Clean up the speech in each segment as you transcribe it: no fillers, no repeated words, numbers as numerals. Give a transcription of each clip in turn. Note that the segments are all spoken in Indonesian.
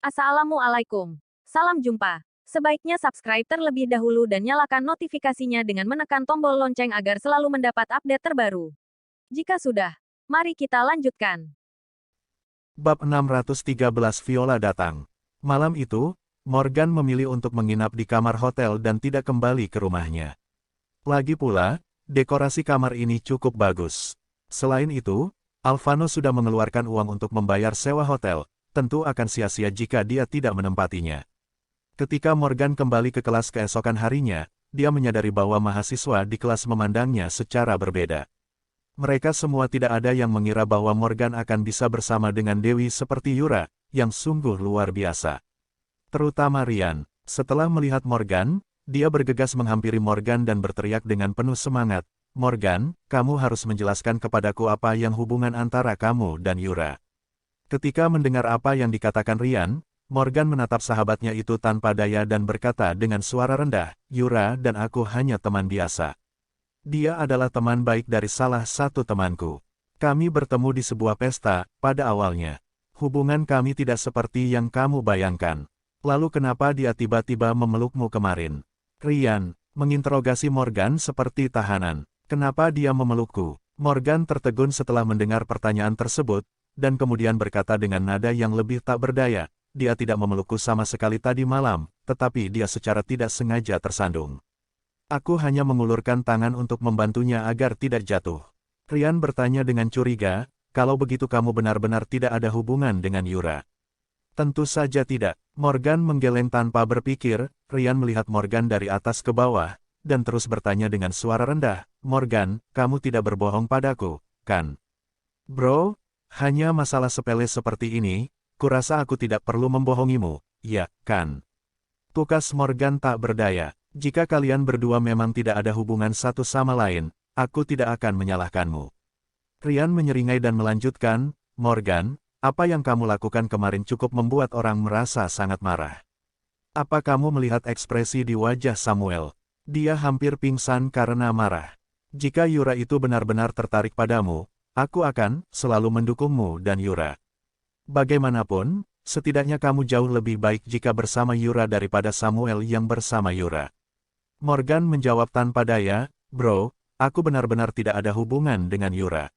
Assalamualaikum. Salam jumpa. Sebaiknya subscribe terlebih dahulu dan nyalakan notifikasinya dengan menekan tombol lonceng agar selalu mendapat update terbaru. Jika sudah, mari kita lanjutkan. Bab 613 Viola datang. Malam itu, Morgan memilih untuk menginap di kamar hotel dan tidak kembali ke rumahnya. Lagi pula, dekorasi kamar ini cukup bagus. Selain itu, Alvano sudah mengeluarkan uang untuk membayar sewa hotel, tentu akan sia-sia jika dia tidak menempatinya. Ketika Morgan kembali ke kelas keesokan harinya, dia menyadari bahwa mahasiswa di kelas memandangnya secara berbeda. Mereka semua tidak ada yang mengira bahwa Morgan akan bisa bersama dengan Dewi seperti Yura, yang sungguh luar biasa. Terutama Ryan. Setelah melihat Morgan, dia bergegas menghampiri Morgan dan berteriak dengan penuh semangat, "Morgan, kamu harus menjelaskan kepadaku apa yang hubungan antara kamu dan Yura." Ketika mendengar apa yang dikatakan Ryan, Morgan menatap sahabatnya itu tanpa daya dan berkata dengan suara rendah, "Yura dan aku hanya teman biasa. Dia adalah teman baik dari salah satu temanku. Kami bertemu di sebuah pesta, pada awalnya. Hubungan kami tidak seperti yang kamu bayangkan. Lalu kenapa dia tiba-tiba memelukmu kemarin?" Ryan menginterogasi Morgan seperti tahanan. "Kenapa dia memelukku?" Morgan tertegun setelah mendengar pertanyaan tersebut, dan kemudian berkata dengan nada yang lebih tak berdaya, "Dia tidak memelukku sama sekali tadi malam, tetapi dia secara tidak sengaja tersandung. Aku hanya mengulurkan tangan untuk membantunya agar tidak jatuh." Ryan bertanya dengan curiga, "Kalau begitu kamu benar-benar tidak ada hubungan dengan Yura?" "Tentu saja tidak." Morgan menggeleng tanpa berpikir. Ryan melihat Morgan dari atas ke bawah, dan terus bertanya dengan suara rendah, "Morgan, kamu tidak berbohong padaku, kan?" "Bro, hanya masalah sepele seperti ini, kurasa aku tidak perlu membohongimu, ya, kan?" Tukas Morgan tak berdaya. "Jika kalian berdua memang tidak ada hubungan satu sama lain, aku tidak akan menyalahkanmu." Ryan menyeringai dan melanjutkan, "Morgan, apa yang kamu lakukan kemarin cukup membuat orang merasa sangat marah. Apa kamu melihat ekspresi di wajah Samuel? Dia hampir pingsan karena marah. Jika Yura itu benar-benar tertarik padamu, aku akan selalu mendukungmu dan Yura. Bagaimanapun, setidaknya kamu jauh lebih baik jika bersama Yura daripada Samuel yang bersama Yura." Morgan menjawab tanpa daya, "Bro, aku benar-benar tidak ada hubungan dengan Yura.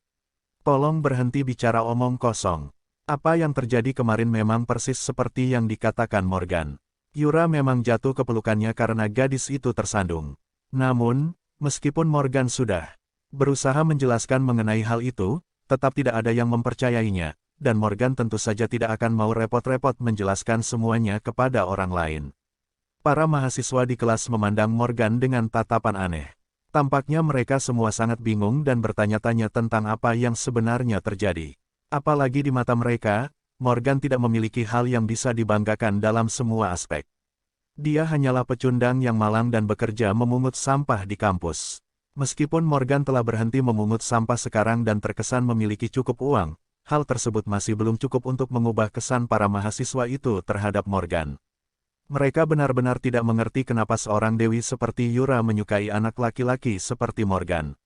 Tolong berhenti bicara omong kosong." Apa yang terjadi kemarin memang persis seperti yang dikatakan Morgan. Yura memang jatuh ke pelukannya karena gadis itu tersandung. Namun, meskipun Morgan sudah berusaha menjelaskan mengenai hal itu, tetap tidak ada yang mempercayainya, dan Morgan tentu saja tidak akan mau repot-repot menjelaskan semuanya kepada orang lain. Para mahasiswa di kelas memandang Morgan dengan tatapan aneh. Tampaknya mereka semua sangat bingung dan bertanya-tanya tentang apa yang sebenarnya terjadi. Apalagi di mata mereka, Morgan tidak memiliki hal yang bisa dibanggakan dalam semua aspek. Dia hanyalah pecundang yang malang dan bekerja memungut sampah di kampus. Meskipun Morgan telah berhenti memungut sampah sekarang dan terkesan memiliki cukup uang, hal tersebut masih belum cukup untuk mengubah kesan para mahasiswa itu terhadap Morgan. Mereka benar-benar tidak mengerti kenapa seorang dewi seperti Yura menyukai anak laki-laki seperti Morgan.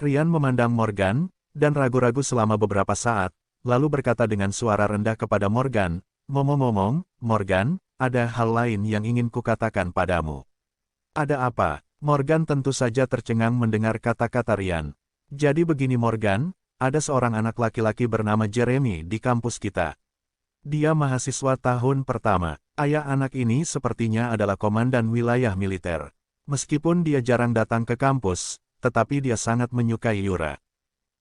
Ryan memandang Morgan, dan ragu-ragu selama beberapa saat, lalu berkata dengan suara rendah kepada Morgan, "Ngomong-ngomong, Morgan, ada hal lain yang ingin kukatakan padamu." "Ada apa?" Morgan tentu saja tercengang mendengar kata-kata Ryan. "Jadi begini Morgan, ada seorang anak laki-laki bernama Jeremy di kampus kita. Dia mahasiswa tahun pertama. Ayah anak ini sepertinya adalah komandan wilayah militer. Meskipun dia jarang datang ke kampus, tetapi dia sangat menyukai Yura.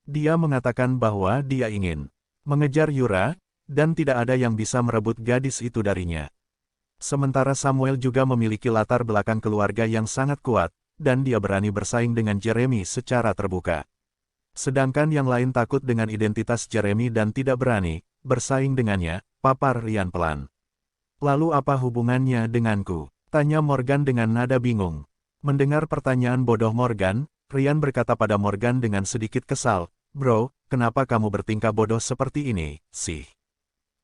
Dia mengatakan bahwa dia ingin mengejar Yura, dan tidak ada yang bisa merebut gadis itu darinya. Sementara Samuel juga memiliki latar belakang keluarga yang sangat kuat, dan dia berani bersaing dengan Jeremy secara terbuka. Sedangkan yang lain takut dengan identitas Jeremy dan tidak berani bersaing dengannya," papar Ryan pelan. "Lalu apa hubungannya denganku?" tanya Morgan dengan nada bingung. Mendengar pertanyaan bodoh Morgan, Ryan berkata pada Morgan dengan sedikit kesal, "Bro, kenapa kamu bertingkah bodoh seperti ini, sih?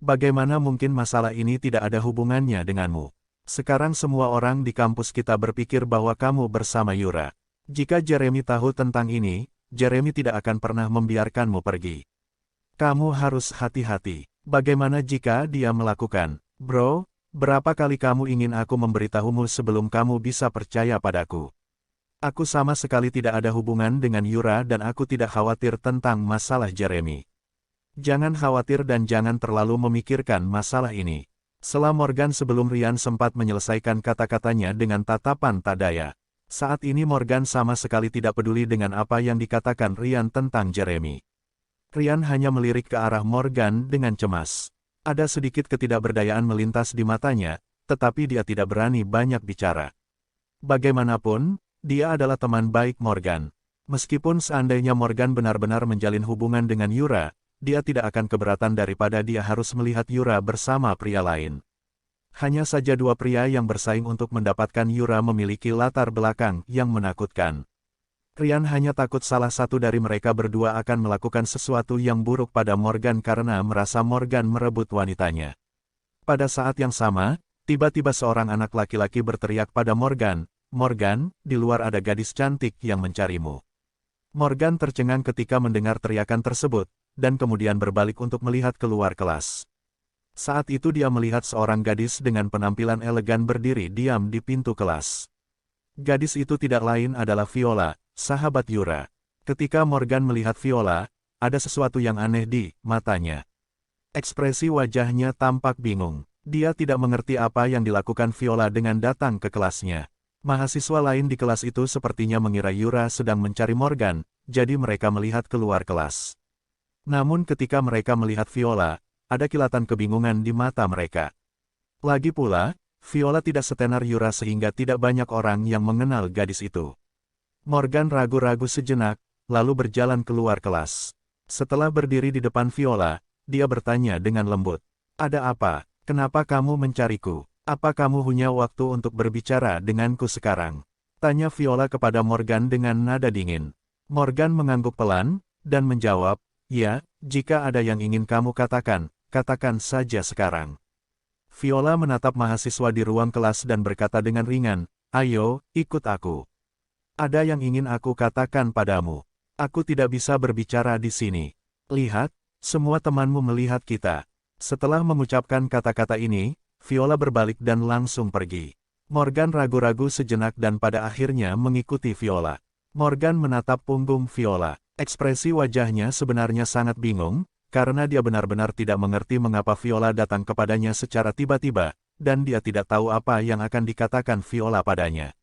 Bagaimana mungkin masalah ini tidak ada hubungannya denganmu? Sekarang semua orang di kampus kita berpikir bahwa kamu bersama Yura. Jika Jeremy tahu tentang ini, Jeremy tidak akan pernah membiarkanmu pergi. Kamu harus hati-hati. Bagaimana jika dia melakukan Bro, berapa kali kamu ingin aku memberitahumu sebelum kamu bisa percaya padaku? Aku sama sekali tidak ada hubungan dengan Yura dan aku tidak khawatir tentang masalah Jeremy. Jangan khawatir dan jangan terlalu memikirkan masalah ini. Sela Morgan sebelum Ryan sempat menyelesaikan kata-katanya dengan tatapan tak daya. Saat ini Morgan sama sekali tidak peduli dengan apa yang dikatakan Ryan tentang Jeremy. Ryan hanya melirik ke arah Morgan dengan cemas. Ada sedikit ketidakberdayaan melintas di matanya, tetapi dia tidak berani banyak bicara. Bagaimanapun, dia adalah teman baik Morgan. Meskipun seandainya Morgan benar-benar menjalin hubungan dengan Yura, dia tidak akan keberatan daripada dia harus melihat Yura bersama pria lain. Hanya saja dua pria yang bersaing untuk mendapatkan Yura memiliki latar belakang yang menakutkan. Ryan hanya takut salah satu dari mereka berdua akan melakukan sesuatu yang buruk pada Morgan karena merasa Morgan merebut wanitanya. Pada saat yang sama, tiba-tiba seorang anak laki-laki berteriak pada Morgan, "Morgan, di luar ada gadis cantik yang mencarimu." Morgan tercengang ketika mendengar teriakan tersebut, dan kemudian berbalik untuk melihat keluar kelas. Saat itu dia melihat seorang gadis dengan penampilan elegan berdiri diam di pintu kelas. Gadis itu tidak lain adalah Viola, sahabat Yura. Ketika Morgan melihat Viola, ada sesuatu yang aneh di matanya. Ekspresi wajahnya tampak bingung. Dia tidak mengerti apa yang dilakukan Viola dengan datang ke kelasnya. Mahasiswa lain di kelas itu sepertinya mengira Yura sedang mencari Morgan, jadi mereka melihat keluar kelas. Namun ketika mereka melihat Viola, ada kilatan kebingungan di mata mereka. Lagi pula, Viola tidak setenar Yura sehingga tidak banyak orang yang mengenal gadis itu. Morgan ragu-ragu sejenak, lalu berjalan keluar kelas. Setelah berdiri di depan Viola, dia bertanya dengan lembut. "Ada apa? Kenapa kamu mencariku? Apa kamu punya waktu untuk berbicara denganku sekarang?" Tanya Viola kepada Morgan dengan nada dingin. Morgan mengangguk pelan, dan menjawab, "Ya, jika ada yang ingin kamu katakan, katakan saja sekarang." Viola menatap mahasiswa di ruang kelas dan berkata dengan ringan, "Ayo, ikut aku. Ada yang ingin aku katakan padamu. Aku tidak bisa berbicara di sini. Lihat, semua temanmu melihat kita." Setelah mengucapkan kata-kata ini, Viola berbalik dan langsung pergi. Morgan ragu-ragu sejenak dan pada akhirnya mengikuti Viola. Morgan menatap punggung Viola. Ekspresi wajahnya sebenarnya sangat bingung, karena dia benar-benar tidak mengerti mengapa Viola datang kepadanya secara tiba-tiba, dan dia tidak tahu apa yang akan dikatakan Viola padanya.